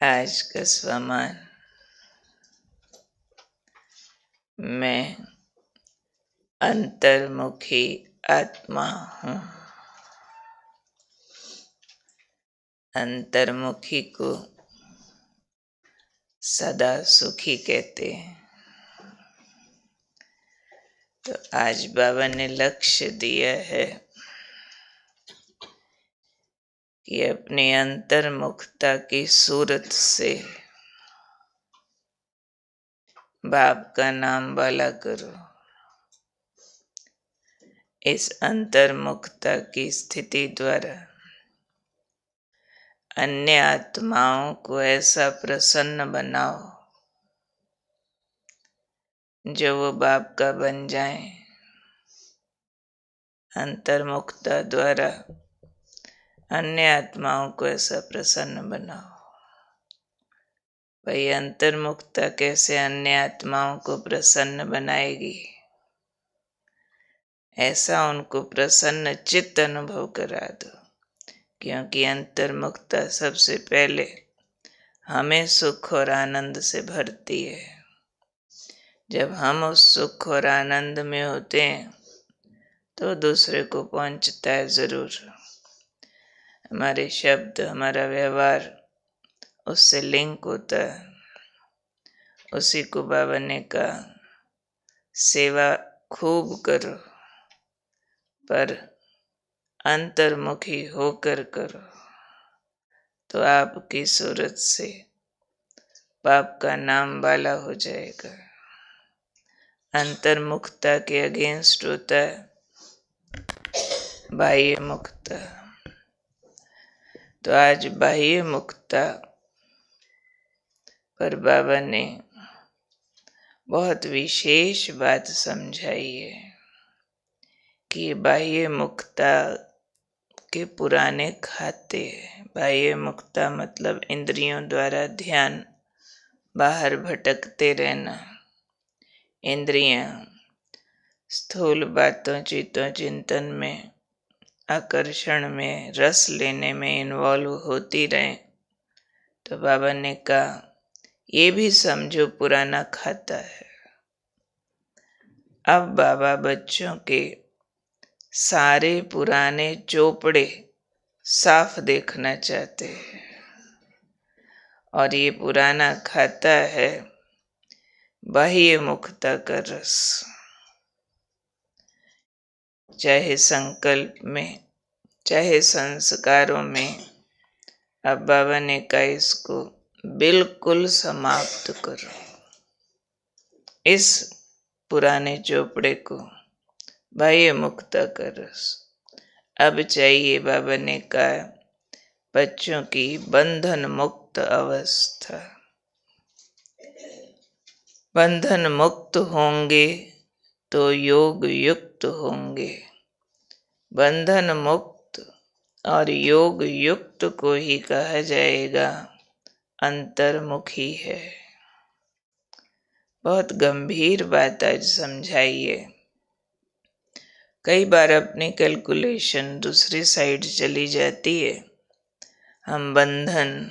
आज का स्वमान। मैं अंतर्मुखी आत्मा हूँ। अंतर्मुखी को सदा सुखी कहते हैं। तो आज बाबा ने लक्ष्य दिया है कि अपनी अंतर्मुखता की सूरत से बाप का नाम वाला करो। इस अंतर्मुखता की स्थिति द्वारा अन्य आत्माओं को ऐसा प्रसन्न बनाओ जो वो बाप का बन जाएं। अंतर्मुखता द्वारा अन्य आत्माओं को ऐसा प्रसन्न बनाओ। भाई अंतर्मुखता कैसे अन्य आत्माओं को प्रसन्न बनाएगी? ऐसा उनको प्रसन्न चित्त अनुभव करा दो, क्योंकि अंतर्मुखता सबसे पहले हमें सुख और आनंद से भरती है। जब हम उस सुख और आनंद में होते हैं तो दूसरे को पहुंचता है जरूर। हमारे शब्द, हमारा व्यवहार उससे लिंक होता है। उसी को बाबा ने कहा, सेवा खूब करो पर अंतर्मुखी होकर करो, तो आपकी सूरत से बाप का नाम वाला हो जाएगा। अंतर्मुखता के अगेंस्ट होता है बाह्य मुक्ता। तो आज बाह्य मुक्ता पर बाबा ने बहुत विशेष बात समझाई है कि बाह्य मुक्ता के पुराने खाते। बाह्य मुक्ता मतलब इंद्रियों द्वारा ध्यान बाहर भटकते रहना। इंद्रियां स्थूल बातों, चित्तों, चिंतन में, आकर्षण में, रस लेने में इन्वॉल्व होती रहे। तो बाबा ने कहा, ये भी समझो पुराना खाता है। अब बाबा बच्चों के सारे पुराने चोपड़े साफ देखना चाहते हैं। और ये पुराना खाता है बाह्य मुक्ता का रस। चाहे संकल्प में, चाहे संस्कारों में, अब बाबा ने कहा इसको बिल्कुल समाप्त करो। इस पुराने चोपड़े को, बाह्य मुक्ता का रस। अब चाहिए, बाबा ने कहा, बच्चों की बंधन मुक्त अवस्था। बंधन मुक्त होंगे तो योग युक्त होंगे। बंधन मुक्त और योग युक्त को ही कहा जाएगा अंतर्मुखी है। बहुत गंभीर बात आज समझाइए। कई बार अपनी कैलकुलेशन दूसरी साइड चली जाती है। हम बंधन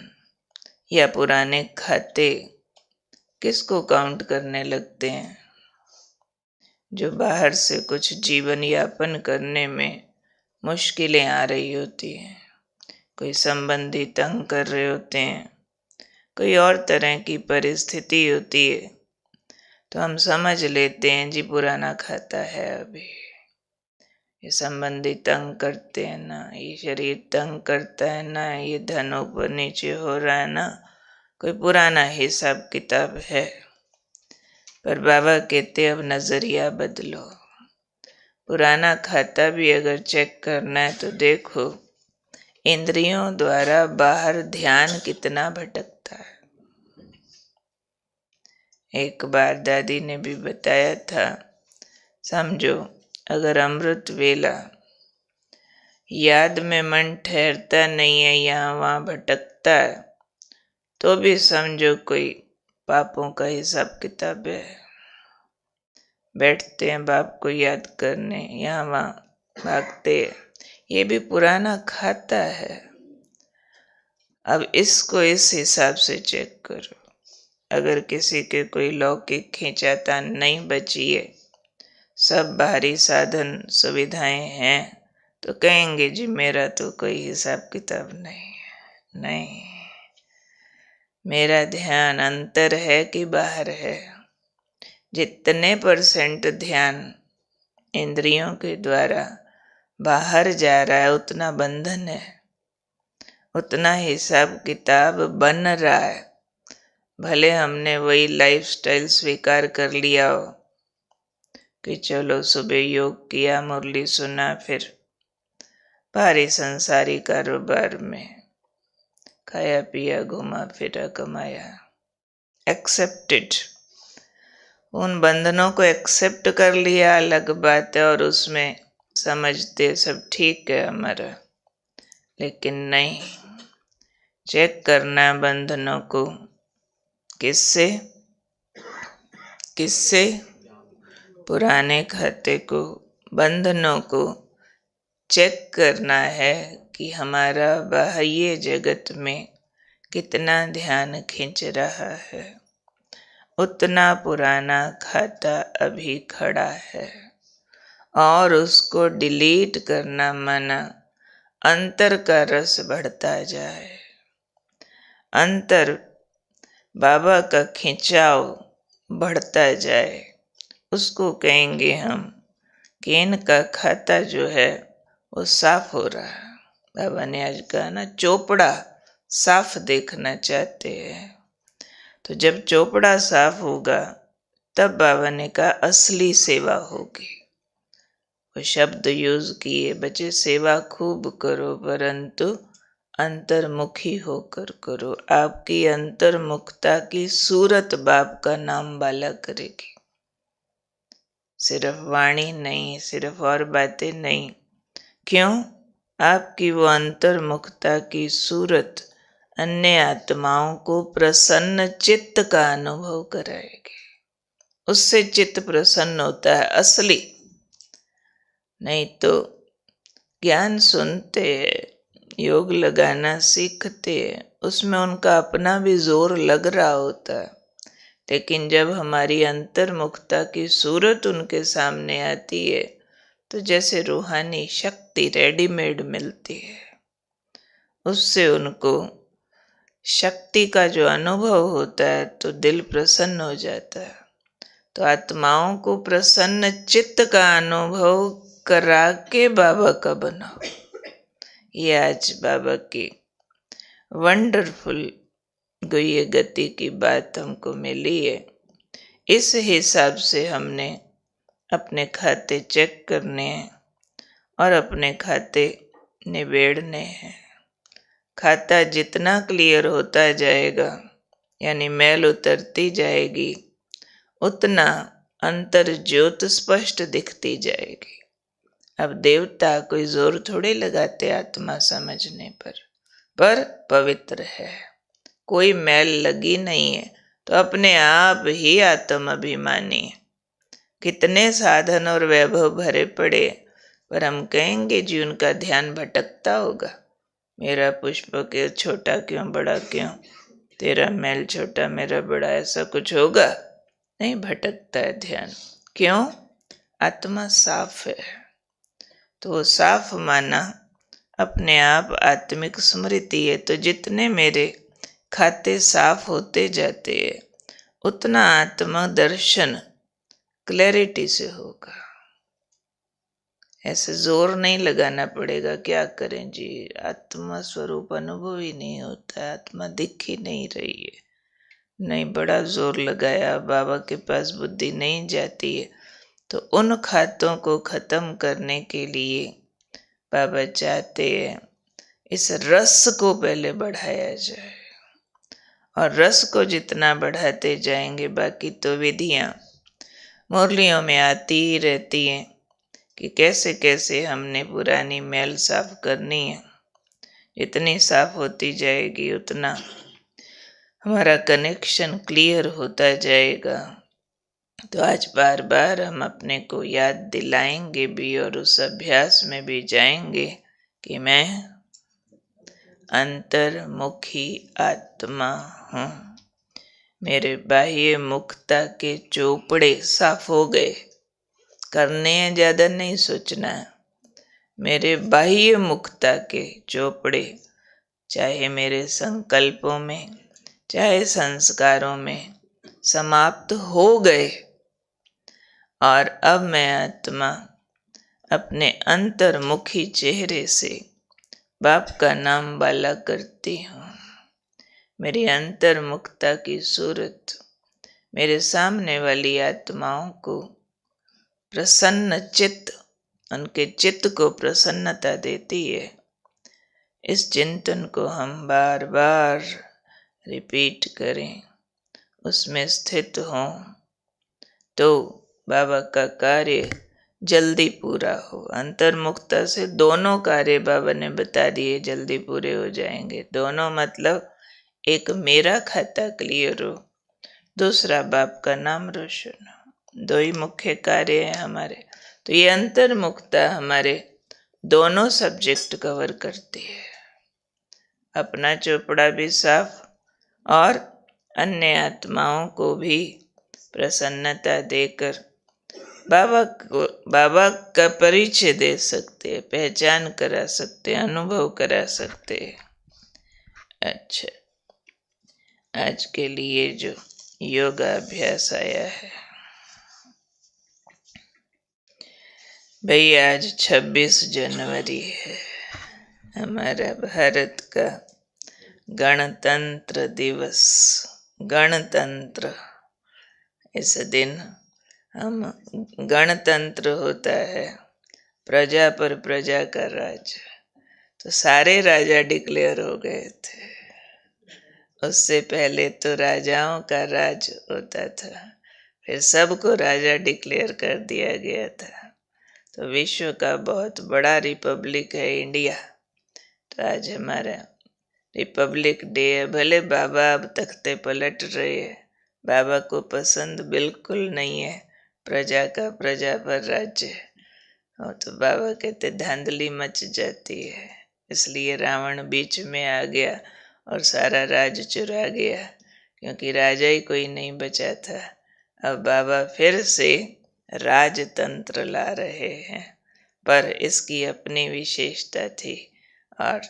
या पुराने खाते किसको काउंट करने लगते हैं? जो बाहर से कुछ जीवन यापन करने में मुश्किलें आ रही होती हैं। कोई संबंधी तंग कर रहे होते हैं, कोई और तरह की परिस्थिति होती है, तो हम समझ लेते हैं जी पुराना खाता है। अभी ये संबंधी तंग करते हैं ना, ये शरीर तंग करता है ना, ये धन ऊपर नीचे हो रहा है ना, कोई पुराना हिसाब किताब है। पर बाबा कहते अब नजरिया बदलो। पुराना खाता भी अगर चेक करना है तो देखो इंद्रियों द्वारा बाहर ध्यान कितना भटकता है। एक बार दादी ने भी बताया था, समझो अगर अमृत वेला याद में मन ठहरता नहीं है, यहाँ वहाँ भटकता है, तो भी समझो कोई पापों का हिसाब किताब है। बैठते हैं बाप को याद करने, यहाँ वहाँ भागते, ये भी पुराना खाता है। अब इसको इस हिसाब से चेक करो। अगर किसी के कोई लौकिक खींचातान नहीं बची है, सब बाहरी साधन सुविधाएं हैं, तो कहेंगे जी मेरा तो कोई हिसाब किताब नहीं है। नहीं, मेरा ध्यान अंतर है कि बाहर है। जितने % ध्यान इंद्रियों के द्वारा बाहर जा रहा है उतना बंधन है, उतना हिसाब किताब बन रहा है। भले हमने वही लाइफस्टाइल स्वीकार कर लिया हो कि चलो सुबह योग किया, मुरली सुना, फिर भारी संसारी कारोबार में खाया पिया, घुमा फिरा, कमाया। एक्सेप्टेड, उन बंधनों को एक्सेप्ट कर लिया अलग बात है, और उसमें समझते सब ठीक है हमारा। लेकिन नहीं, चेक करना बंधनों को किससे? किससे? पुराने खाते को, बंधनों को चेक करना है कि हमारा बाह्य जगत में कितना ध्यान खींच रहा है। उतना पुराना खाता अभी खड़ा है और उसको डिलीट करना माना अंतर का रस बढ़ता जाए। अंतर बाबा का खिंचाव बढ़ता जाए, उसको कहेंगे हम कि इनका खाता जो है वो साफ हो रहा है। बाबा ने आज कहा ना, चोपड़ा साफ देखना चाहते हैं। तो जब चोपड़ा साफ होगा तब बाबा ने कहा असली सेवा होगी। वो शब्द यूज किए, बच्चे सेवा खूब करो परंतु अंतर्मुखी होकर करो। आपकी अंतर्मुखता की सूरत बाप का नाम बाला करेगी। सिर्फ वाणी नहीं, सिर्फ और बातें नहीं। क्यों? आपकी वो अंतर्मुखता की सूरत अन्य आत्माओं को प्रसन्न चित्त का अनुभव कराएगी। उससे चित्त प्रसन्न होता है असली। नहीं तो ज्ञान सुनते, योग लगाना सीखते, उसमें उनका अपना भी जोर लग रहा होता है, लेकिन जब हमारी अंतर्मुखता की सूरत उनके सामने आती है तो जैसे रूहानी शक्ति रेडीमेड मिलती है। उससे उनको शक्ति का जो अनुभव होता है तो दिल प्रसन्न हो जाता है। तो आत्माओं को प्रसन्न चित्त का अनुभव करा के बाबा का बनाओ। ये आज बाबा की वंडरफुल गुह्य गति की बात हमको मिली है। इस हिसाब से हमने अपने खाते चेक करने हैं और अपने खाते निबेड़ने हैं। खाता जितना क्लियर होता जाएगा, यानी मैल उतरती जाएगी, उतना अंतर ज्योत स्पष्ट दिखती जाएगी। अब देवता कोई जोर थोड़े लगाते आत्मा समझने पर पवित्र है, कोई मैल लगी नहीं है तो अपने आप ही आत्म अभिमानी है। कितने साधन और वैभव भरे पड़े, पर हम कहेंगे जी उनका ध्यान भटकता होगा। मेरा पुष्प के छोटा क्यों, बड़ा क्यों, तेरा मैल छोटा मेरा बड़ा, ऐसा कुछ होगा? नहीं, भटकता है ध्यान। क्यों? आत्मा साफ है। तो साफ माना अपने आप आत्मिक स्मृति है। तो जितने मेरे खाते साफ होते जाते हैं उतना आत्मा दर्शन क्लैरिटी से होगा। ऐसे जोर नहीं लगाना पड़ेगा। क्या करें जी, आत्मा स्वरूप अनुभव ही नहीं होता, आत्मा दिख ही नहीं रही है। नहीं, बड़ा जोर लगाया, बाबा के पास बुद्धि नहीं जाती है। तो उन खातों को खत्म करने के लिए बाबा चाहते हैं इस रस को पहले बढ़ाया जाए, और रस को जितना बढ़ाते जाएंगे बाकी तो विधियां मुरलियों में आती ही रहती हैं कि कैसे कैसे हमने पुरानी मैल साफ करनी है। जितनी साफ होती जाएगी उतना हमारा कनेक्शन क्लियर होता जाएगा। तो आज बार बार हम अपने को याद दिलाएंगे भी और उस अभ्यास में भी जाएंगे कि मैं अंतर्मुखी आत्मा हूँ। मेरे बाह्य मुखता के चोपड़े साफ हो गए, करने हैं ज़्यादा नहीं सोचना है। मेरे बाह्य मुखता के चोपड़े, चाहे मेरे संकल्पों में चाहे संस्कारों में, समाप्त हो गए और अब मैं आत्मा अपने अंतर्मुखी चेहरे से बाप का नाम बाला करती हूँ। मेरी अंतर्मुखता की सूरत मेरे सामने वाली आत्माओं को प्रसन्न चित्त, उनके चित्त को प्रसन्नता देती है। इस चिंतन को हम बार बार रिपीट करें, उसमें स्थित हों तो बाबा का कार्य जल्दी पूरा हो। अंतर्मुखता से दोनों कार्य बाबा ने बता दिए जल्दी पूरे हो जाएंगे। दोनों मतलब एक मेरा खाता क्लियर हो, दूसरा बाप का नाम रोशन हो। दो ही मुख्य कार्य हैं हमारे। तो ये अंतर्मुखता हमारे दोनों सब्जेक्ट कवर करती है, अपना चोपड़ा भी साफ और अन्य आत्माओं को भी प्रसन्नता देकर बाबा का परिचय दे सकते हैं, पहचान करा सकते हैं, अनुभव करा सकते हैं। अच्छा, आज के लिए जो योगाभ्यास आया है भाई, आज 26 जनवरी है, हमारा भारत का गणतंत्र दिवस। गणतंत्र, इस दिन हम गणतंत्र होता है, प्रजा पर प्रजा का राज। तो सारे राजा डिक्लेयर हो गए थे। उससे पहले तो राजाओं का राज होता था, फिर सबको राजा डिक्लेयर कर दिया गया था। तो विश्व का बहुत बड़ा रिपब्लिक है इंडिया। तो आज हमारा रिपब्लिक डे है। भले बाबा अब तख्ते पलट रहे हैं, बाबा को पसंद बिल्कुल नहीं है प्रजा का प्रजा पर राज्य। और तो बाबा कहते धांधली मच जाती है, इसलिए रावण बीच में आ गया और सारा राज चुरा गया, क्योंकि राजा ही कोई नहीं बचा था। अब बाबा फिर से राजतंत्र ला रहे हैं, पर इसकी अपनी विशेषता थी। और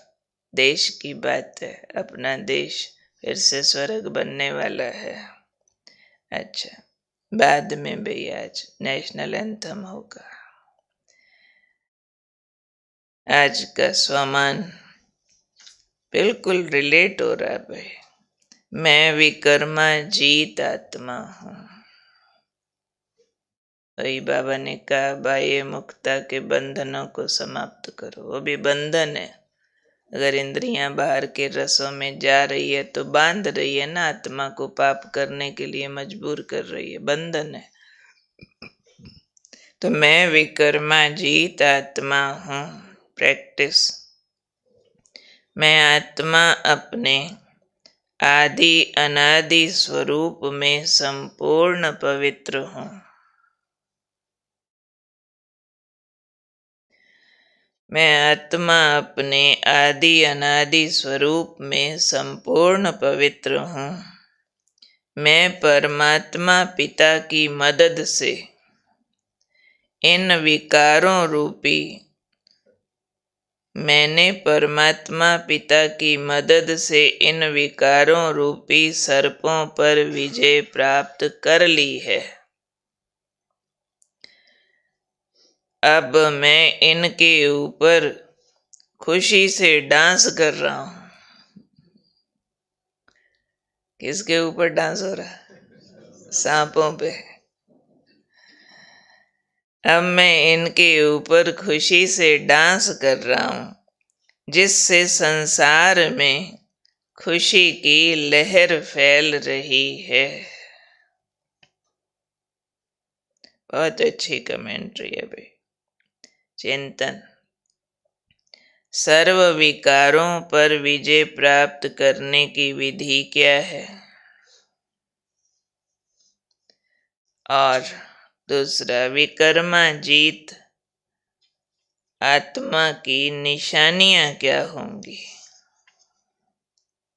देश की बात है, अपना देश फिर से स्वर्ग बनने वाला है। अच्छा, बाद में भी आज नेशनल एंथम होगा। आज का स्वमान बिल्कुल रिलेट हो रहा भाई। मैं विकर्मा जीत आत्मा हूँ। वही बाबा ने कहा, बाह्य मुक्ता के बंधनों को समाप्त करो। वो भी बंधन है। अगर इंद्रियां बाहर के रसों में जा रही है तो बांध रही है ना, आत्मा को पाप करने के लिए मजबूर कर रही है, बंधन है। तो मैं विकर्मा जीत आत्मा हूँ। प्रैक्टिस, मैं आत्मा अपने आदि अनादि स्वरूप में संपूर्ण पवित्र हूँ। मैं आत्मा अपने आदि अनादि स्वरूप में संपूर्ण पवित्र हूँ। मैं परमात्मा पिता की मदद से इन विकारों रूपी मैंने परमात्मा पिता की मदद से इन विकारों रूपी सर्पों पर विजय प्राप्त कर ली है। अब मैं इनके ऊपर खुशी से डांस कर रहा हूं। किसके ऊपर डांस हो रहा है? सांपों पे। अब मैं इनके ऊपर खुशी से डांस कर रहा हूं, जिससे संसार में खुशी की लहर फैल रही है। बहुत अच्छी कमेंट्री है भाई। चिंतन, सर्व विकारों पर विजय प्राप्त करने की विधि क्या है? और दूसरा, विकर्मा जीत आत्मा की निशानियां क्या होंगी?